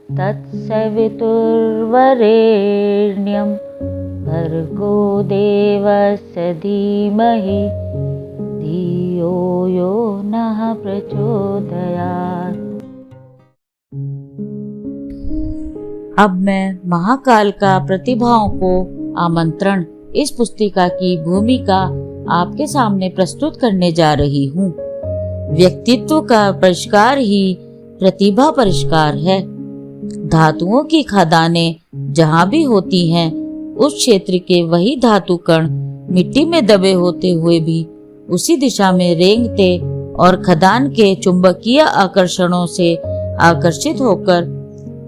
तत्सवितुर्वरेण्यं भर्गो देवस्य धीमहि धियो यो नः प्रचोदयात्। अब मैं महाकाल का प्रतिभाओं को आमंत्रण इस पुस्तिका की भूमिका आपके सामने प्रस्तुत करने जा रही हूँ। व्यक्तित्व का परिष्कार ही प्रतिभा परिष्कार है। धातुओं की खदानें जहाँ भी होती हैं, उस क्षेत्र के वही धातु कण मिट्टी में दबे होते हुए भी उसी दिशा में रेंगते और खदान के चुंबकीय आकर्षणों से आकर्षित होकर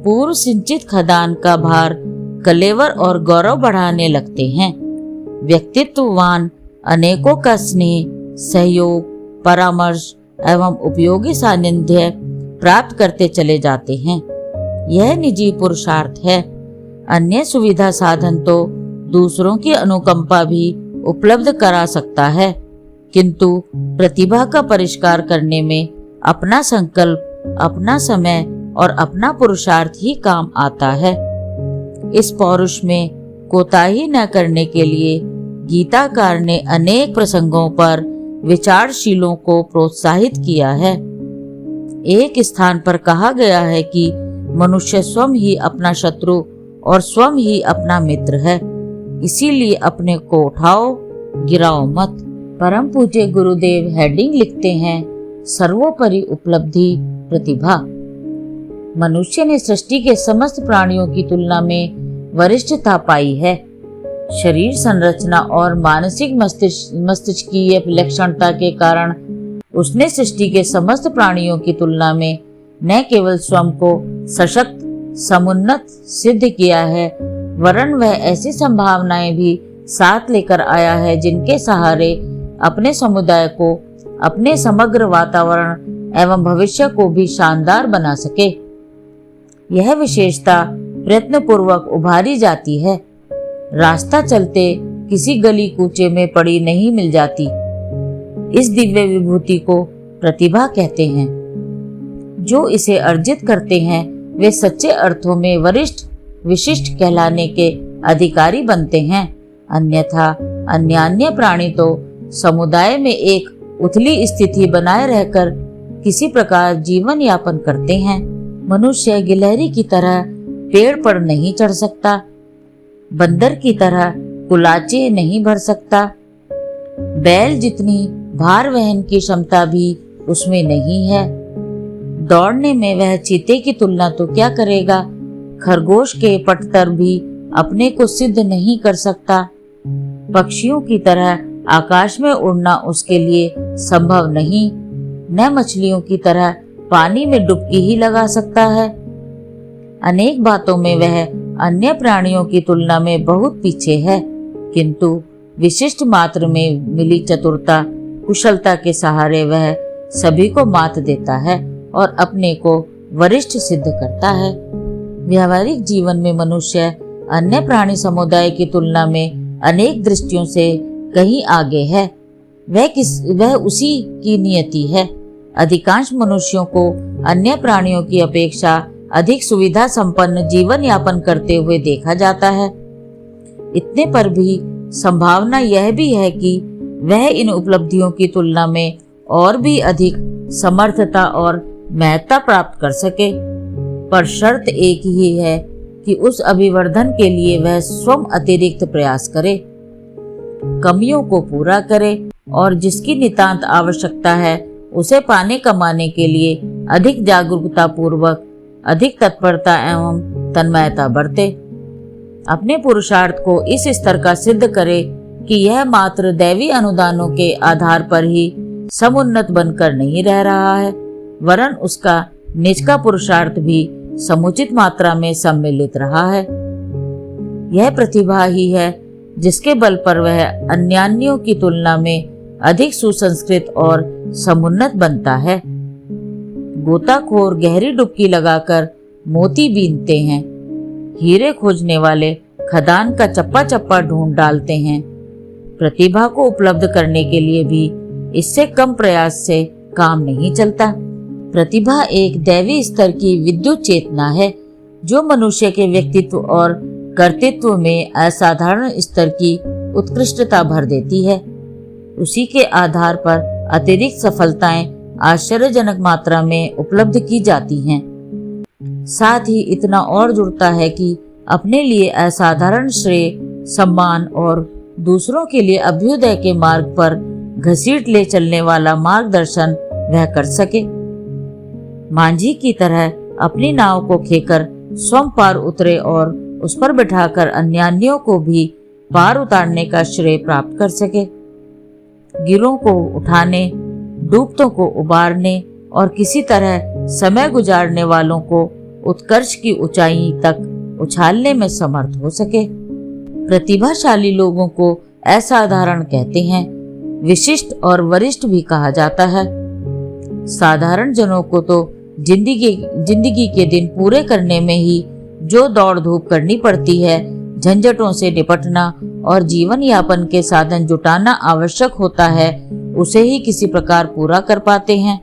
पूर्व सिंचित खदान का भार कलेवर और गौरव बढ़ाने लगते हैं। व्यक्तित्ववान अनेकों का स्नेह, सहयोग, परामर्श एवं उपयोगी सानिध्य प्राप्त करते चले जाते हैं। यह निजी पुरुषार्थ है। अन्य सुविधा साधन तो दूसरों की अनुकंपा भी उपलब्ध करा सकता है, किंतु प्रतिभा का परिष्कार करने में अपना संकल्प, अपना समय और अपना पुरुषार्थ ही काम आता है। इस पौरुष में कोताही न करने के लिए गीताकार ने अनेक प्रसंगों पर विचारशीलों को प्रोत्साहित किया है। एक स्थान पर कहा गया है कि मनुष्य स्वयं ही अपना शत्रु और स्वयं ही अपना मित्र है, इसीलिए अपने को उठाओ, गिराओ मत। परम पूज्य गुरुदेव हेडिंग लिखते हैं, सर्वोपरि उपलब्धि प्रतिभा। मनुष्य ने सृष्टि के समस्त प्राणियों की तुलना में वरिष्ठता पाई है। शरीर संरचना और मानसिक मस्तिष्कीय विलक्षणता के कारण उसने सृष्टि के समस्त प्राणियों की तुलना में न केवल स्वयं को सशक्त, समुन्नत सिद्ध किया है, वरन वह ऐसी संभावनाएं भी साथ लेकर आया है जिनके सहारे अपने समुदाय को, अपने समग्र वातावरण एवं भविष्य को भी शानदार बना सके। यह विशेषता प्रयत्नपूर्वक उभारी जाती है। रास्ता चलते किसी गली कूचे में पड़ी नहीं मिल जाती। इस दिव्य विभूति को प्रतिभा कहते हैं। जो इसे अर्जित करते हैं वे सच्चे अर्थों में वरिष्ठ, विशिष्ट कहलाने के अधिकारी बनते हैं। अन्यथा अन्य प्राणी तो समुदाय में एक उथली स्थिति बनाए रहकर किसी प्रकार जीवन यापन करते हैं। मनुष्य गिलहरी की तरह पेड़ पर नहीं चढ़ सकता, बंदर की तरह कुलाचे नहीं भर सकता, बैल जितनी भार वहन की क्षमता भी उसमें नहीं है। दौड़ने में वह चीते की तुलना तो क्या करेगा। खरगोश के पटतर भी अपने को सिद्ध नहीं कर सकता। पक्षियों की तरह आकाश में उड़ना उसके लिए संभव नहीं, न मछलियों की तरह पानी में डुबकी ही लगा सकता है। अनेक बातों में वह अन्य प्राणियों की तुलना में बहुत पीछे है, किंतु विशिष्ट मात्र में मिली चतुरता, कुशलता के सहारे वह सभी को मात देता है और अपने को वरिष्ठ सिद्ध करता है। व्यावहारिक जीवन में मनुष्य अन्य प्राणी समुदाय की तुलना में अनेक दृष्टियों से कहीं आगे है। वह उसी की नियति है। अधिकांश मनुष्यों को अन्य प्राणियों की अपेक्षा अधिक सुविधा संपन्न जीवन यापन करते हुए देखा जाता है। इतने पर भी संभावना यह भी है कि वह इन उपलब्धियों की तुलना में और भी अधिक समर्थता और महत्ता प्राप्त कर सके, पर शर्त एक ही है कि उस अभिवर्धन के लिए वह स्वयं अतिरिक्त प्रयास करे, कमियों को पूरा करे और जिसकी नितांत आवश्यकता है उसे पाने कमाने के लिए अधिक जागरूकता पूर्वक, अधिक तत्परता एवं तन्मयता बरते। अपने पुरुषार्थ को इस स्तर का सिद्ध करे कि यह मात्र दैवी अनुदानों के आधार पर ही समुन्नत बनकर नहीं रह रहा है, वरन उसका निज का पुरुषार्थ भी समुचित मात्रा में सम्मिलित रहा है। यह प्रतिभा ही है जिसके बल पर वह अन्यान्यों की तुलना में अधिक सुसंस्कृत और समुन्नत बनता है। गोताखोर गहरी डुबकी लगाकर मोती बीनते हैं, हीरे खोजने वाले खदान का चप्पा चप्पा ढूंढ डालते हैं। प्रतिभा को उपलब्ध करने के लिए भी इससे कम प्रयास से काम नहीं चलता। प्रतिभा एक दैवी स्तर की विद्युत चेतना है जो मनुष्य के व्यक्तित्व और कर्तृत्व में असाधारण स्तर की उत्कृष्टता भर देती है। उसी के आधार पर अतिरिक्त सफलताएं आश्चर्यजनक मात्रा में उपलब्ध की जाती हैं। साथ ही इतना और जुड़ता है कि अपने लिए असाधारण श्रेय, सम्मान और दूसरों के लिए अभ्युदय के मार्ग पर घसीट ले चलने वाला मार्गदर्शन वह कर सके। मांझी की तरह अपनी नाव को खेकर स्वयं पार उतरे और उस पर बिठाकर अन्यान्यों को भी पार उतारने का श्रेय प्राप्त कर सके। गिरों को उठाने, डूबतों को उबारने और किसी तरह समय गुजारने वालों को उत्कर्ष की ऊंचाई तक उछालने में समर्थ हो सके। प्रतिभाशाली लोगों को असाधारण कहते हैं, विशिष्ट और वरिष्ठ भी कहा जाता है। साधारण जनों को तो जिंदगी के दिन पूरे करने में ही जो दौड़ धूप करनी पड़ती है, झंझटों से निपटना और जीवन यापन के साधन जुटाना आवश्यक होता है, उसे ही किसी प्रकार पूरा कर पाते हैं।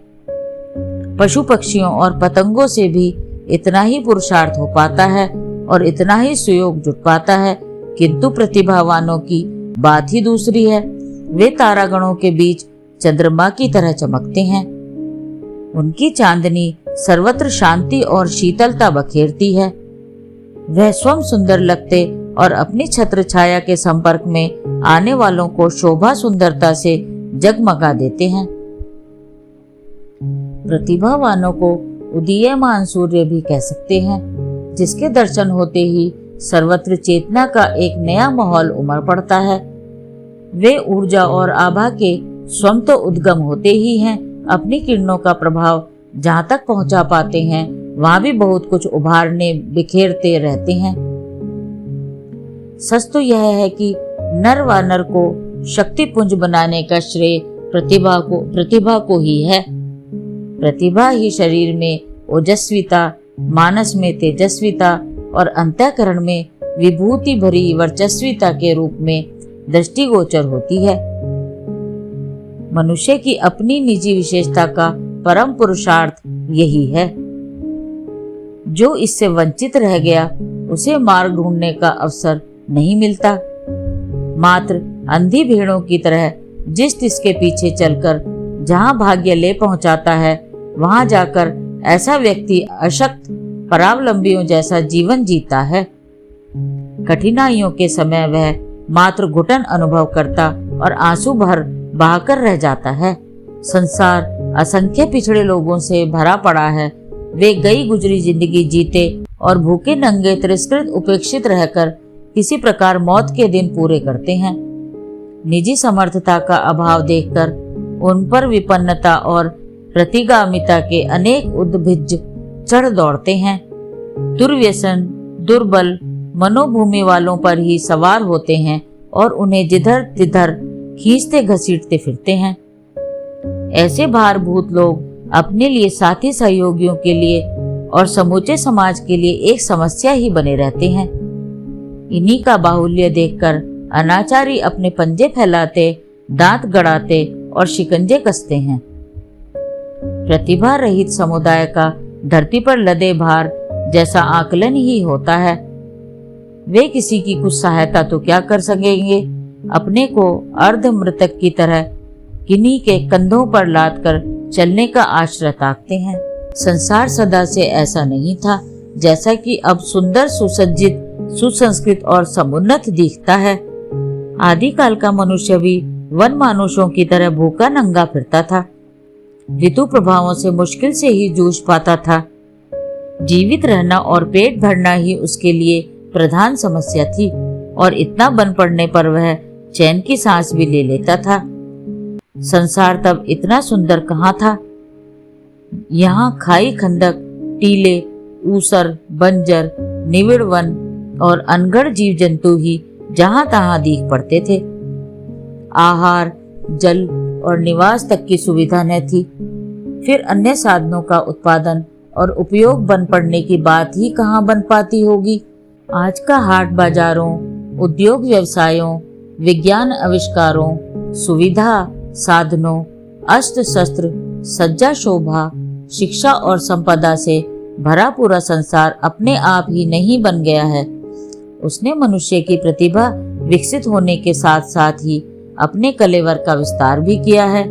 पशु पक्षियों और पतंगों से भी इतना ही पुरुषार्थ हो पाता है और इतना ही सुयोग जुट पाता है, किंतु प्रतिभावानों की बात ही दूसरी है। वे तारागणों के बीच चंद्रमा की तरह चमकते हैं। उनकी चांदनी सर्वत्र शांति और शीतलता बखेरती है। वह स्वयं सुंदर लगते और अपनी छत्र छाया के संपर्क में आने वालों को शोभा सुंदरता से जगमगा देते हैं। प्रतिभावानों को उदीयमान सूर्य भी कह सकते हैं, जिसके दर्शन होते ही सर्वत्र चेतना का एक नया माहौल उमड़ पड़ता है। वे ऊर्जा और आभा के स्वयं तो उद्गम होते ही हैं, अपनी किरणों का प्रभाव जहाँ तक पहुँचा पाते हैं वहाँ भी बहुत कुछ उभारने बिखेरते रहते हैं। सच तो यह है कि नर व नर को शक्ति पुंज बनाने का श्रेय प्रतिभा को ही है। प्रतिभा ही शरीर में ओजस्विता, मानस में तेजस्विता और अंतःकरण में विभूति भरी वर्चस्विता के रूप में दृष्टिगोचर होती है। मनुष्य की अपनी निजी विशेषता का परम पुरुषार्थ यही है। जो इससे वंचित रह गया उसे मार्ग ढूंढने का अवसर नहीं मिलता। मात्र अंधी भेड़ों की तरह जिस तिसके पीछे चलकर जहां भाग्य ले पहुंचाता है वहां जाकर ऐसा व्यक्ति अशक्त परावलंबियों जैसा जीवन जीता है। कठिनाइयों के समय वह मात्र घुटन अनुभव करता और आंसू भर बहाकर रह जाता है। संसार असंख्य पिछड़े लोगों से भरा पड़ा है। वे गई गुजरी जिंदगी जीते और भूखे नंगे तिरस्कृत उपेक्षित रहकर किसी प्रकार मौत के दिन पूरे करते हैं। निजी समर्थता का अभाव देखकर उन पर विपन्नता और प्रतिगामिता के अनेक उद्भिज चढ़ दौड़ते हैं। दुर्व्यसन, दुर्बल मनोभूमि वालों पर ही सवार होते हैं और उन्हें जिधर तिधर खींचते घसीटते फिरते हैं। ऐसे भारभूत लोग अपने लिए, साथी सहयोगियों के लिए और समूचे समाज के लिए एक समस्या ही बने रहते हैं। इन्हीं का बाहुल्य देखकर अनाचारी अपने पंजे फैलाते, दांत गड़ाते और शिकंजे कसते हैं। प्रतिभा रहित समुदाय का धरती पर लदे भार जैसा आकलन ही होता है। वे किसी की कुछ सहायता तो क्या कर सकेंगे, अपने को अर्ध मृतक की तरह किन्हीं के कंधों पर लाद कर चलने का आश्रय ताकते हैं। संसार सदा से ऐसा नहीं था जैसा कि अब सुंदर, सुसज्जित, सुसंस्कृत और समुन्नत दिखता है। आदिकाल का मनुष्य भी वन मानुषों की तरह भूखा नंगा फिरता था। ऋतु प्रभावों से मुश्किल से ही जूझ पाता था। जीवित रहना और पेट भरना ही उसके लिए प्रधान समस्या थी और इतना बन पड़ने पर वह चैन की सांस भी ले लेता था। संसार तब इतना सुंदर कहाँ था। यहाँ खाई, खंदक, टीले, ऊसर, बंजर, निविड़ वन और अनगढ़ जीव जंतु ही जहाँ तहाँ दीख पड़ते थे। आहार, जल और निवास तक की सुविधा न थी। फिर अन्य साधनों का उत्पादन और उपयोग बन पड़ने की बात ही कहाँ बन पाती होगी। आज का हाट बाजारों, उद्योग व्यवसायों, विज्ञान आविष्कारों, सुविधा साधनों, अस्त्र शस्त्र, सज्जा शोभा, शिक्षा और संपदा से भरा पूरा संसार अपने आप ही नहीं बन गया है। उसने मनुष्य की प्रतिभा विकसित होने के साथ साथ ही अपने कलेवर का विस्तार भी किया है।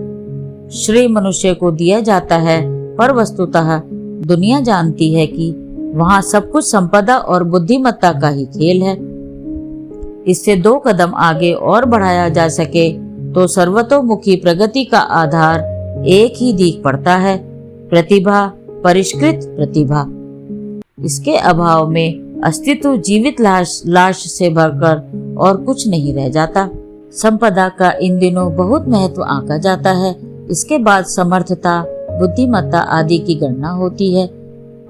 श्रेय मनुष्य को दिया जाता है, पर वस्तुतः दुनिया जानती है कि वहां सब कुछ संपदा और बुद्धिमत्ता का ही खेल है। इससे 2 कदम आगे और बढ़ाया जा सके तो सर्वतोमुखी प्रगति का आधार एक ही दिख पड़ता है, प्रतिभा, परिष्कृत प्रतिभा। इसके अभाव में अस्तित्व जीवित लाश से भरकर और कुछ नहीं रह जाता। संपदा का इन दिनों बहुत महत्व आंका जाता है। इसके बाद समर्थता, बुद्धिमत्ता आदि की गणना होती है,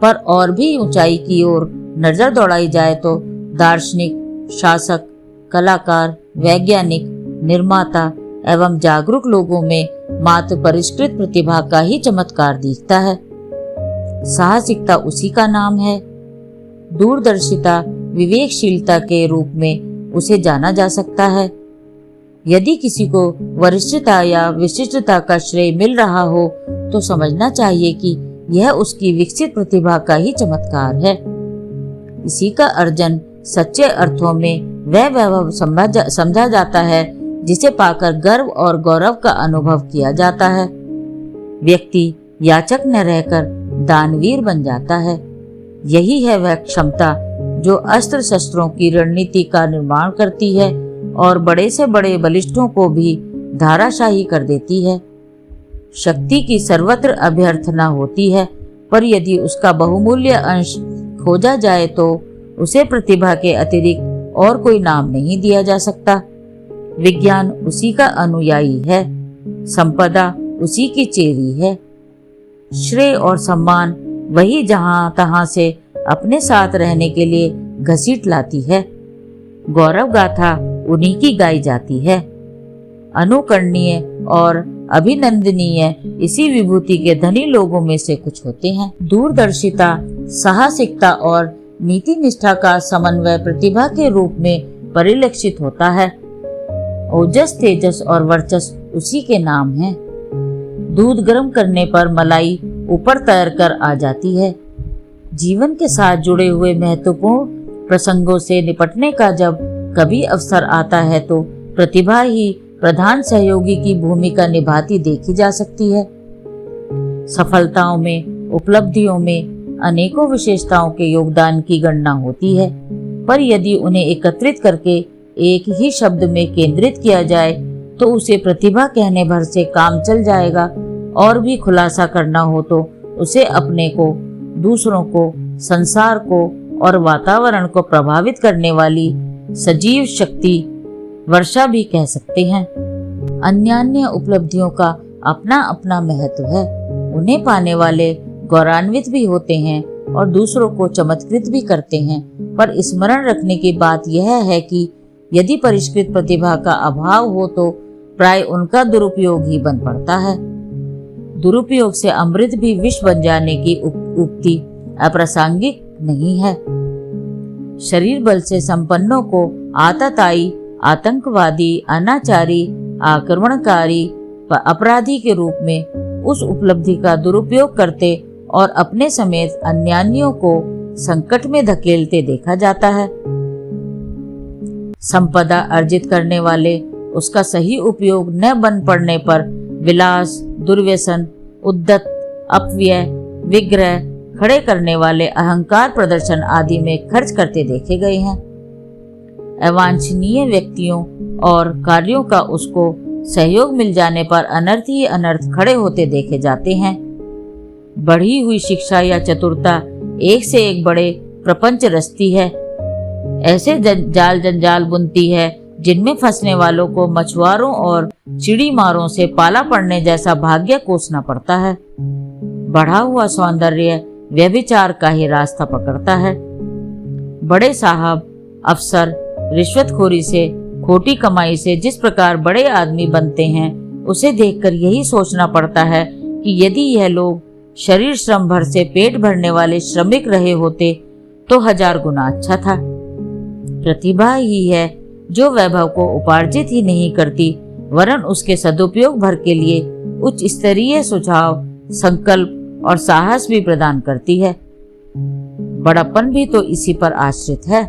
पर और भी ऊंचाई की ओर नजर दौड़ाई जाए तो दार्शनिक, शासक, कलाकार, वैज्ञानिक, निर्माता एवं जागरूक लोगों में मात्र परिष्कृत प्रतिभा का ही चमत्कार दिखता है। साहसिकता उसी का नाम है। दूरदर्शिता, विवेकशीलता के रूप में उसे जाना जा सकता है। यदि किसी को वरिष्ठता या विशिष्टता का श्रेय मिल रहा हो तो समझना चाहिए कि यह उसकी विकसित प्रतिभा का ही चमत्कार है। इसी का अर्जन सच्चे अर्थों में वह वैभव समझा जाता है जिसे पाकर गर्व और गौरव का अनुभव किया जाता है। व्यक्ति याचक न रहकर दानवीर बन जाता है। यही है वह क्षमता जो अस्त्र शस्त्रों की रणनीति का निर्माण करती है और बड़े से बड़े बलिष्ठों को भी धाराशाही कर देती है। शक्ति की सर्वत्र अभ्यर्थना होती है, पर यदि उसका बहुमूल्य अंश खोजा जाए तो उसे प्रतिभा के अतिरिक्त और कोई नाम नहीं दिया जा सकता। विज्ञान उसी का अनुयायी है, संपदा उसी की चेरी है। श्रेय और सम्मान वही जहां तहां से अपने साथ रहने के लिए घसीट लाती है। गौरव गाथा उन्हीं की गाई जाती है। अनुकरणीय और अभिनंदनीय इसी विभूति के धनी लोगों में से कुछ होते हैं। दूरदर्शिता, साहसिकता और नीति निष्ठा का समन्वय प्रतिभा के रूप में परिलक्षित होता है। ओजस, तेजस और वर्चस्व उसी के नाम हैं। दूध गर्म करने पर मलाई ऊपर तैर कर आ जाती है। जीवन के साथ जुड़े हुए महत्वपूर्ण प्रसंगों से निपटने का जब कभी अवसर आता है तो प्रतिभा ही प्रधान सहयोगी की भूमिका निभाती देखी जा सकती है। सफलताओं में, उपलब्धियों में अनेकों विशेषताओं के योगदान की गणना होती है, पर यदि उन्हें एकत्रित करके एक ही शब्द में केंद्रित किया जाए तो उसे प्रतिभा कहने भर से काम चल जाएगा। और भी खुलासा करना हो तो उसे अपने को, दूसरों को, संसार को और वातावरण को प्रभावित करने वाली सजीव शक्ति वर्षा भी कह सकते हैं। अन्यान्य उपलब्धियों का अपना अपना महत्व है। उन्हें पाने वाले गौरवान्वित भी होते हैं और दूसरों को चमत्कृत भी करते हैं, पर स्मरण रखने की बात यह है कि यदि परिष्कृत प्रतिभा का अभाव हो तो प्राय उनका दुरुपयोग ही बन पड़ता है। दुरुपयोग से अमृत भी विष बन जाने की उक्ति अप्रासंगिक नहीं है। शरीर बल से संपन्नों को आतताई, आतंकवादी, अनाचारी, आक्रमणकारी, अपराधी के रूप में उस उपलब्धि का दुरुपयोग करते और अपने समेत अन्यान्यों को संकट में धकेलते देखा जाता है। संपदा अर्जित करने वाले उसका सही उपयोग न बन पड़ने पर विलास, दुर्व्यसन, उद्दत, अपव्यय, विग्रह खड़े करने वाले अहंकार प्रदर्शन आदि में खर्च करते देखे गए हैं। अवांछनीय व्यक्तियों और कार्यों का उसको सहयोग मिल जाने पर अनर्थ ही अनर्थ खड़े होते देखे जाते हैं। बढ़ी हुई शिक्षा या चतुरता एक से एक बड़े प्रपंच रचती है, ऐसे जाल जंजाल बुनती है जिनमें फंसने वालों को मछुआरों और चिड़ीमारों से पाला पड़ने जैसा भाग्य कोसना पड़ता है। बढ़ा हुआ सौंदर्य व्यभिचार का ही रास्ता पकड़ता है। बड़े साहब, अफसर रिश्वतखोरी से, खोटी कमाई से जिस प्रकार बड़े आदमी बनते हैं, उसे देखकर यही सोचना पड़ता है कि यदि यह लोग शरीर श्रम भर से पेट भरने वाले श्रमिक रहे होते तो 1000 गुना अच्छा था। प्रतिभा ही है जो वैभव को उपार्जित ही नहीं करती, वरन उसके सदुपयोग भर के लिए उच्च स्तरीय सुझाव, संकल्प और साहस भी प्रदान करती है। बड़प्पन भी तो इसी पर आश्रित है।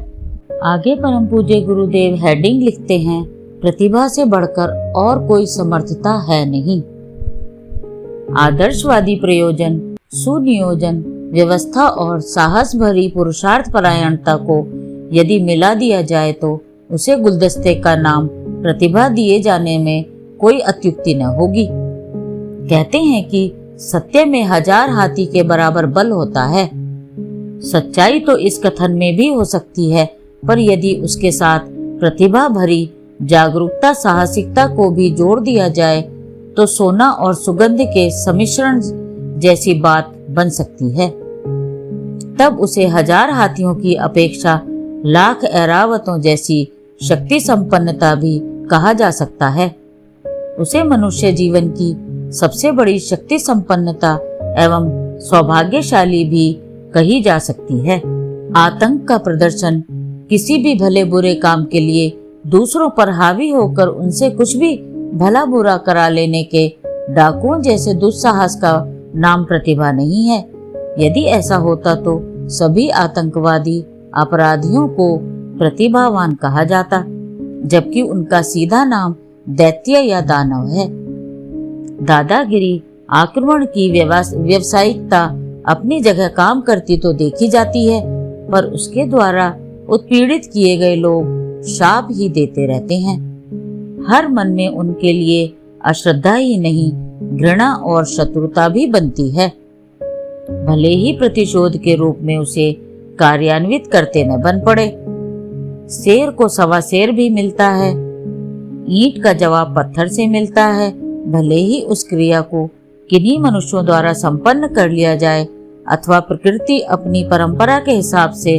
आगे परम पूज्य गुरुदेव हेडिंग लिखते हैं, प्रतिभा से बढ़कर और कोई समर्थता है नहीं। आदर्शवादी प्रयोजन, सुनियोजन, व्यवस्था और साहस भरी पुरुषार्थ परायणता को यदि मिला दिया जाए तो उसे गुलदस्ते का नाम प्रतिभा दिए जाने में कोई अत्युक्ति न होगी। कहते हैं कि सत्य में 1000 हाथी के बराबर बल होता है। सच्चाई तो इस कथन में भी हो सकती है, पर यदि उसके साथ प्रतिभा भरी जागरूकता, साहसिकता को भी जोड़ दिया जाए तो सोना और सुगंध के सम्मिश्रण जैसी बात बन सकती है। तब उसे 1000 हाथियों की अपेक्षा लाख ऐरावतों जैसी शक्ति संपन्नता भी कहा जा सकता है। उसे मनुष्य जीवन की सबसे बड़ी शक्ति संपन्नता एवं सौभाग्यशाली भी कही जा सकती है। आतंक का प्रदर्शन किसी भी भले बुरे काम के लिए दूसरों पर हावी होकर उनसे कुछ भी भला बुरा करा लेने के डाकुओं जैसे दुस्साहस का नाम प्रतिभा नहीं है। यदि ऐसा होता तो सभी आतंकवादी अपराधियों को प्रतिभावान कहा जाता, जबकि उनका सीधा नाम दैत्य या दानव है। दादागिरी, आक्रमण की व्यवसायिकता अपनी जगह काम करती तो देखी जाती है, पर उसके द्वारा उत्पीड़ित किए गए लोग शाप ही देते रहते हैं। हर मन में उनके लिए अश्रद्धा ही नहीं, घृणा और शत्रुता भी बनती है। भले ही प्रतिशोध के रूप में उसे कार्यान्वित करते न बन पड़े। शेर को सवा शेर भी मिलता है, ईंट का जवाब पत्थर से मिलता है। भले ही उस क्रिया को किन्हीं मनुष्यों द्वारा संपन्न कर लिया जाए अथवा प्रकृति अपनी परंपरा के हिसाब से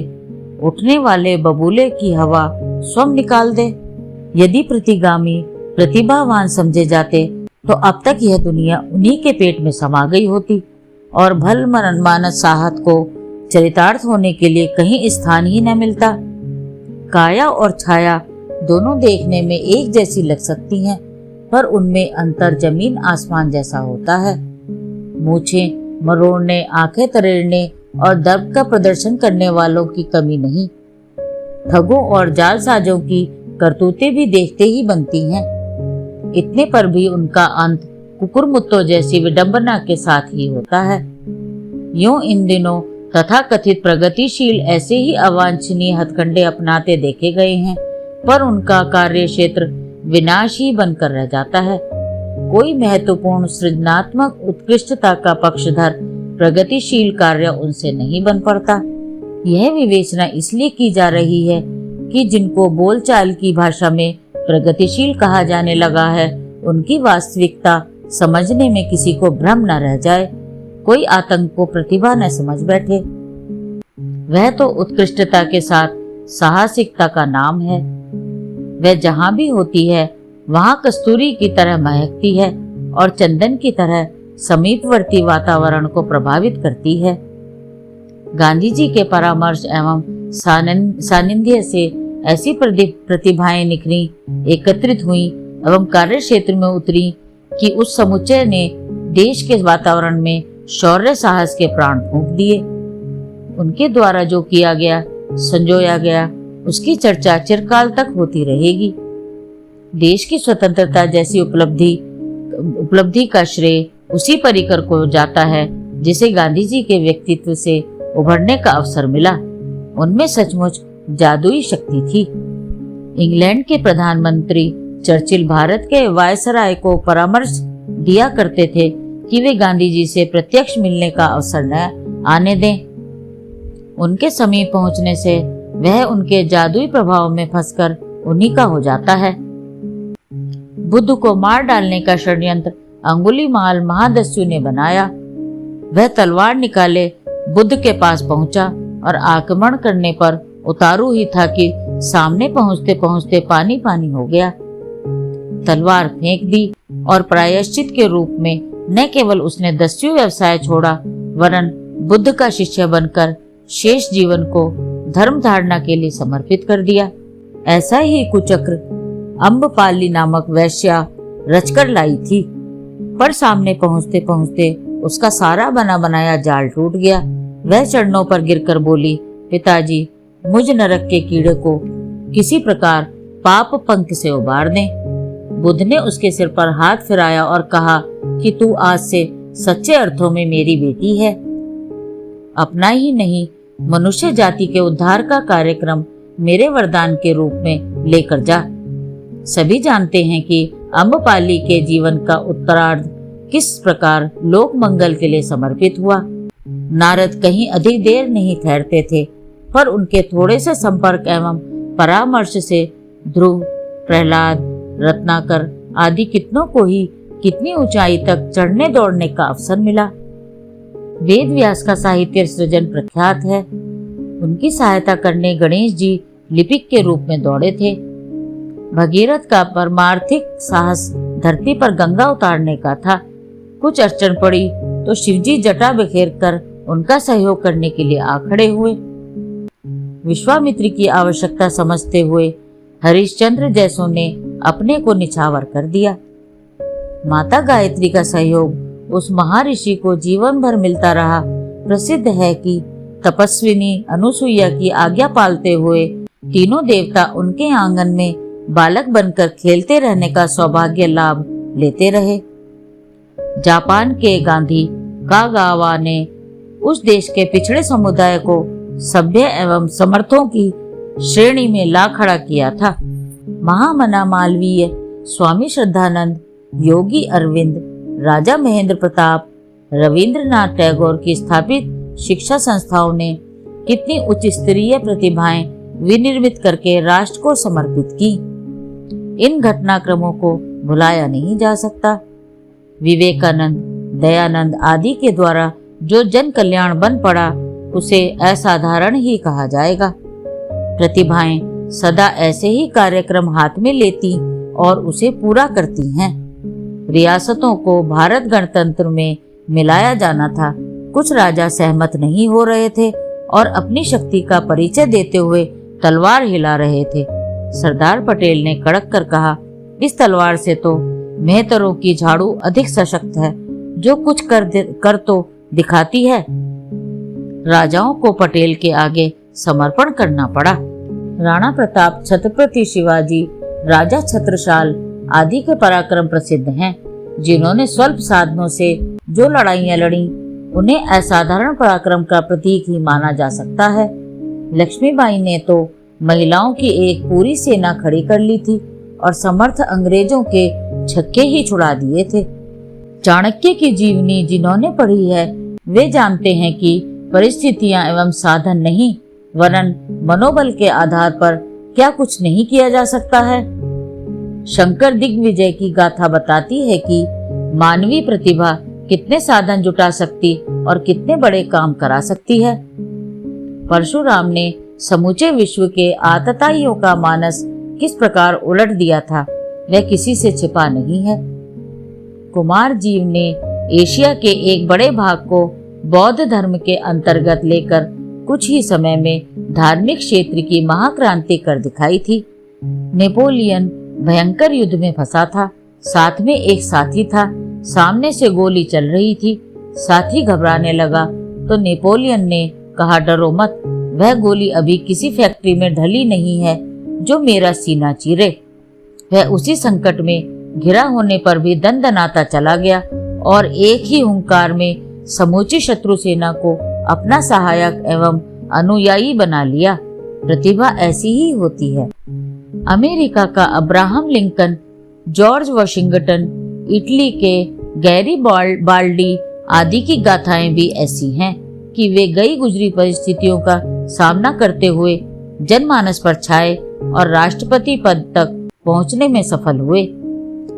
उठने वाले बबूले की हवा स्वयं निकाल दे। यदि प्रतिगामी प्रतिभावान समझे जाते तो अब तक यह दुनिया उन्हीं के पेट में समा गई होती और भल मानस साहत को चरितार्थ होने के लिए कहीं स्थान ही न मिलता। काया और छाया दोनों देखने में एक जैसी लग सकती हैं, पर उनमें अंतर जमीन आसमान जैसा होता है। मूछें मरोड़ने, आंखें तरेड़ने और दर्प का प्रदर्शन करने वालों की कमी नहीं। ठगों और जालसाजों की करतूतें भी देखते ही बनती हैं। इतने पर भी उनका अंत कुकुरमुत्तों जैसी विडंबना के साथ ही होता है। यूं इन दिनों तथाकथित प्रगतिशील ऐसे ही अवांछनीय हथकंडे अपनाते देखे गए हैं, पर उनका कार्य क्षेत्र विनाश ही बनकर रह जाता है। कोई महत्वपूर्ण सृजनात्मक उत्कृष्टता का पक्षधर प्रगतिशील कार्य उनसे नहीं बन पड़ता। यह विवेचना इसलिए की जा रही है कि जिनको बोलचाल की भाषा में प्रगतिशील कहा जाने लगा है, उनकी वास्तविकता समझने में किसी को भ्रम न रह जाए, कोई आतंक को प्रतिभा न समझ बैठे। वह तो उत्कृष्टता के साथ साहसिकता का नाम है। वह जहां भी होती है वहां कस्तूरी की तरह महकती है और चंदन की तरह समीपवर्ती वातावरण को प्रभावित करती है। गांधी जी के परामर्श एवं सानिध्य से ऐसी प्रतिभाएं निखरी, एकत्रित हुई एवं कार्य क्षेत्र में उतरी कि उस समुच्चय ने देश के वातावरण में शौर्य साहस के प्राण फूंक दिए। उनके द्वारा जो किया गया, संजोया गया, उसकी चर्चा चिरकाल तक होती रहेगी। देश की स्वतंत्रता जैसी उपलब्धि का श्रेय उसी परिकर को जाता है जिसे गांधी जी के व्यक्तित्व से उभरने का अवसर मिला। उनमें सचमुच जादुई शक्ति थी। इंग्लैंड के प्रधानमंत्री चर्चिल भारत के वायसराय को परामर्श दिया करते थे कि वे गांधी जी से प्रत्यक्ष मिलने का अवसर न आने दें। उनके समीप पहुंचने से वह उनके जादुई प्रभाव में फंसकर उन्हीं का हो जाता है। बुद्ध को मार डालने का षड्यंत्र अंगुलीमाल महादस्यु ने बनाया। वह तलवार निकाले बुद्ध के पास पहुंचा और आक्रमण करने पर उतारू ही था कि सामने पहुंचते पहुंचते पानी पानी हो गया। तलवार फेंक दी और प्रायश्चित के रूप में न केवल उसने दस्यु व्यवसाय छोड़ा, वरन बुद्ध का शिष्य बनकर शेष जीवन को धर्म धारणा के लिए समर्पित कर दिया। ऐसा ही कुचक्र अम्बपाली नामक वैश्या रचकर लाई थी, पर सामने पहुंचते पहुंचते उसका सारा बना बनाया जाल टूट गया। वह चरणों पर गिरकर बोली, पिताजी, मुझ नरक के कीड़े को किसी प्रकार पाप पंख से उबार दें। बुद्ध ने उसके सिर पर हाथ फिराया और कहा कि तू आज से सच्चे अर्थों में मेरी बेटी है। अपना ही नहीं, मनुष्य जाति के उद्धार का कार्यक्रम मेरे वरदान के रूप में लेकर जा। सभी जानते हैं कि अम्बपाली के जीवन का उत्तरार्ध किस प्रकार लोक मंगल के लिए समर्पित हुआ। नारद कहीं अधिक देर नहीं ठहरते थे, पर उनके थोड़े से संपर्क एवं परामर्श से ध्रुव, प्रहलाद, रत्नाकर आदि कितनों को ही कितनी ऊंचाई तक चढ़ने दौड़ने का अवसर मिला। वेद व्यास का साहित्य सृजन प्रख्यात है। उनकी सहायता करने गणेश जी लिपिक के रूप में दौड़े थे। भगीरथ का परमार्थिक साहस धरती पर गंगा उतारने का था। कुछ अड़चन पड़ी तो शिवजी जटा बिखेर कर उनका सहयोग करने के लिए आ खड़े हुए। विश्वामित्र की आवश्यकता समझते हुए हरिश्चंद्र जैसों ने अपने को निछावर कर दिया। माता गायत्री का सहयोग उस महर्षि को जीवन भर मिलता रहा। प्रसिद्ध है कि तपस्विनी अनुसुईया की आज्ञा पालते हुए तीनों देवता उनके आंगन में बालक बनकर खेलते रहने का सौभाग्य लाभ लेते रहे। जापान के गांधी कागावा ने उस देश के पिछड़े समुदाय को सभ्य एवं समर्थों की श्रेणी में ला खड़ा किया था। महामना मालवीय, स्वामी श्रद्धानंद, योगी अरविंद, राजा महेंद्र प्रताप, रविंद्रनाथ टैगोर की स्थापित शिक्षा संस्थाओं ने कितनी उच्च स्तरीय प्रतिभाएं विनिर्मित करके राष्ट्र को समर्पित की। इन घटनाक्रमों को भुलाया नहीं जा सकता। विवेकानंद, दयानंद आदि के द्वारा जो जन कल्याण बन पड़ा उसे असाधारण ही कहा जाएगा। प्रतिभाएं सदा ऐसे ही कार्यक्रम हाथ में लेती और उसे पूरा करती हैं। रियासतों को भारत गणतंत्र में मिलाया जाना था। कुछ राजा सहमत नहीं हो रहे थे और अपनी शक्ति का परिचय देते हुए तलवार हिला रहे थे। सरदार पटेल ने कड़क कर कहा, इस तलवार से तो मेहतरों की झाड़ू अधिक सशक्त है, जो कुछ कर तो दिखाती है। राजाओं को पटेल के आगे समर्पण करना पड़ा। राणा प्रताप, छत्रपति शिवाजी, राजा छत्रसाल आदि के पराक्रम प्रसिद्ध हैं, जिन्होंने स्वल्प साधनों से जो लड़ाइयां लड़ी उन्हें असाधारण पराक्रम का प्रतीक ही माना जा सकता है। लक्ष्मीबाई ने तो महिलाओं की एक पूरी सेना खड़ी कर ली थी और समर्थ अंग्रेजों के छक्के ही छुड़ा दिए थे। चाणक्य की जीवनी जिन्होंने पढ़ी है वे जानते हैं कि परिस्थितियां एवं साधन नहीं वरन मनोबल के आधार पर क्या कुछ नहीं किया जा सकता है। शंकर दिग्विजय की गाथा बताती है कि मानवीय प्रतिभा कितने साधन जुटा सकती और कितने बड़े काम करा सकती है। परशुराम ने समूचे विश्व के आतताइयों का मानस किस प्रकार उलट दिया था वह किसी से छिपा नहीं है। कुमार जीव ने एशिया के एक बड़े भाग को बौद्ध धर्म के अंतर्गत लेकर कुछ ही समय में धार्मिक क्षेत्र की महाक्रांति कर दिखाई थी। नेपोलियन भयंकर युद्ध में फंसा था। साथ में एक साथी था। सामने से गोली चल रही थी। साथी घबराने लगा तो नेपोलियन ने कहा, डरो मत, वह गोली अभी किसी फैक्ट्री में ढली नहीं है जो मेरा सीना चीरे। वह उसी संकट में घिरा होने पर भी दंदनाता चला गया और एक ही हुंकार में समूची शत्रु सेना को अपना सहायक एवं अनुयायी बना लिया। प्रतिभा ऐसी ही होती है। अमेरिका का Abraham Lincoln, George Washington, Italy के गैरी बाल्डी आदि की गाथाएं भी ऐसी हैं कि वे गई गुजरी परिस्थितियों का सामना करते हुए जनमानस पर छाए और राष्ट्रपति पद तक पहुंचने में सफल हुए।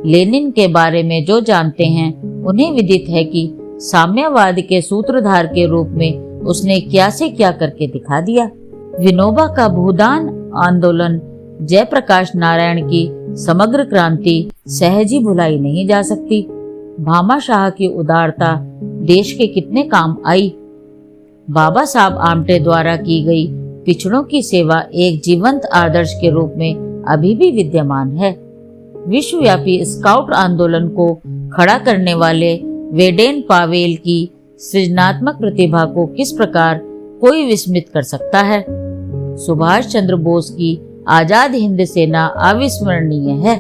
लेनिन के बारे में जो जानते हैं उन्हें विदित है कि साम्यवाद के सूत्रधार के रूप में उसने क्या से क्या करके दिखा दिया। विनोबा का भूदान आंदोलन, जयप्रकाश नारायण की समग्र क्रांति सहज ही भुलाई नहीं जा सकती। भामा शाह की उदारता देश के कितने काम आई। बाबा साहब आमटे द्वारा की गई पिछड़ों की सेवा एक जीवंत आदर्श के रूप में अभी भी विद्यमान है। विश्वव्यापी स्काउट आंदोलन को खड़ा करने वाले वेडेन पावेल की सृजनात्मक प्रतिभा को किस प्रकार कोई विस्मित कर सकता है। सुभाष चंद्र बोस की आजाद हिंद सेना अविस्मरणीय है।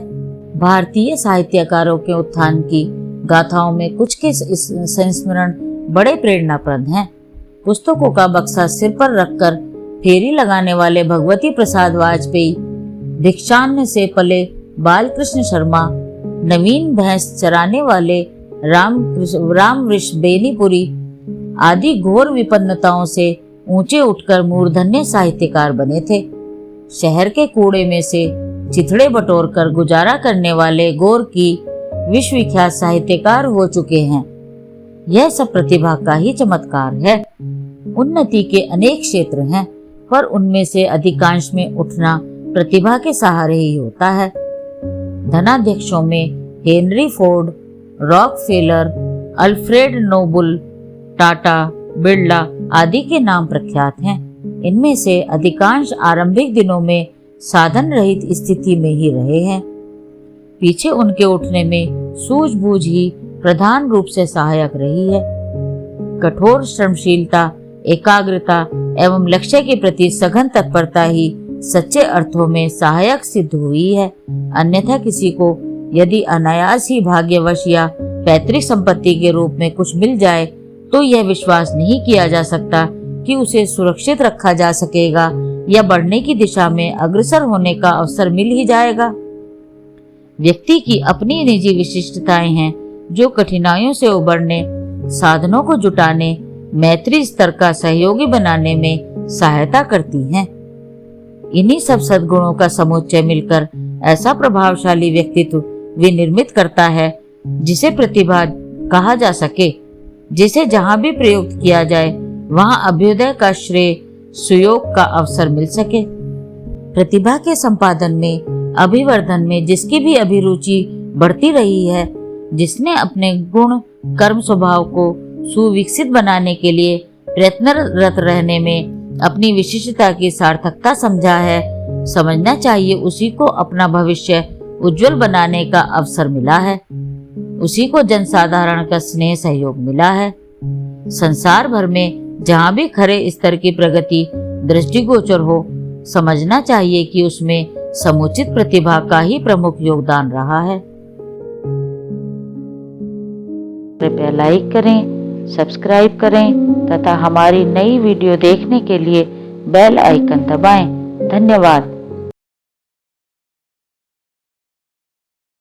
भारतीय साहित्यकारों के उत्थान की गाथाओं में कुछ के संस्मरण बड़े प्रेरणाप्रद हैं। पुस्तकों का बक्सा सिर पर रखकर फेरी लगाने वाले भगवती प्रसाद वाजपेयी, भिक्षान्न से पले बालकृष्ण शर्मा, नवीन भैंस चराने वाले राम वृष बेनीपुरी आदि घोर विपन्नताओं से ऊंचे उठकर मूर्धन्य साहित्यकार बने थे। शहर के कूड़े में से चिथड़े बटोरकर गुजारा करने वाले गोर की विश्वविख्यात साहित्यकार हो चुके हैं। यह सब प्रतिभा का ही चमत्कार है। उन्नति के अनेक क्षेत्र हैं, पर उनमें से अधिकांश में उठना प्रतिभा के सहारे ही होता है। धनाध्यक्षों में Henry Ford, Rockefeller, Alfred Nobel, Tata, Birla आदि के नाम प्रख्यात हैं। इनमें से अधिकांश आरंभिक दिनों में साधन रहित स्थिति में ही रहे हैं। पीछे उनके उठने में सूझबूझ ही प्रधान रूप से सहायक रही है। कठोर श्रमशीलता, एकाग्रता एवं लक्ष्य के प्रति सघन तत्परता ही सच्चे अर्थों में सहायक सिद्ध हुई है। अन्यथा किसी को यदि अनायास ही भाग्यवश या पैतृक संपत्ति के रूप में कुछ मिल जाए तो यह विश्वास नहीं किया जा सकता कि उसे सुरक्षित रखा जा सकेगा या बढ़ने की दिशा में अग्रसर होने का अवसर मिल ही जाएगा। व्यक्ति की अपनी निजी विशिष्टताएं हैं जो कठिनाइयों से उबरने, साधनों को जुटाने, मैत्री स्तर का सहयोगी बनाने में सहायता करती हैं। इन्हीं सब सद्गुणों का समुच्चय मिलकर ऐसा प्रभावशाली व्यक्तित्व विनिर्मित करता है जिसे प्रतिभा कहा जा सके, जिसे जहां भी प्रयुक्त किया जाए वहां अभ्युदय का श्रेय, सुयोग का अवसर मिल सके। प्रतिभा के संपादन में, अभिवर्धन में जिसकी भी अभिरुचि बढ़ती रही है, जिसने अपने गुण कर्म स्वभाव को सुविकसित बनाने के लिए प्रयत्नरत रहने में अपनी विशिष्टता की सार्थकता समझा है, समझना चाहिए उसी को अपना भविष्य उज्जवल बनाने का अवसर मिला है। उसी को जनसाधारण का स्नेह सहयोग मिला है। संसार भर में जहां भी खरे स्तर की प्रगति दृष्टिगोचर हो, समझना चाहिए कि उसमें समुचित प्रतिभा का ही प्रमुख योगदान रहा है। कृपया लाइक करें, सब्सक्राइब करें तथा हमारी नई वीडियो देखने के लिए बेल आइकन दबाएं। धन्यवाद।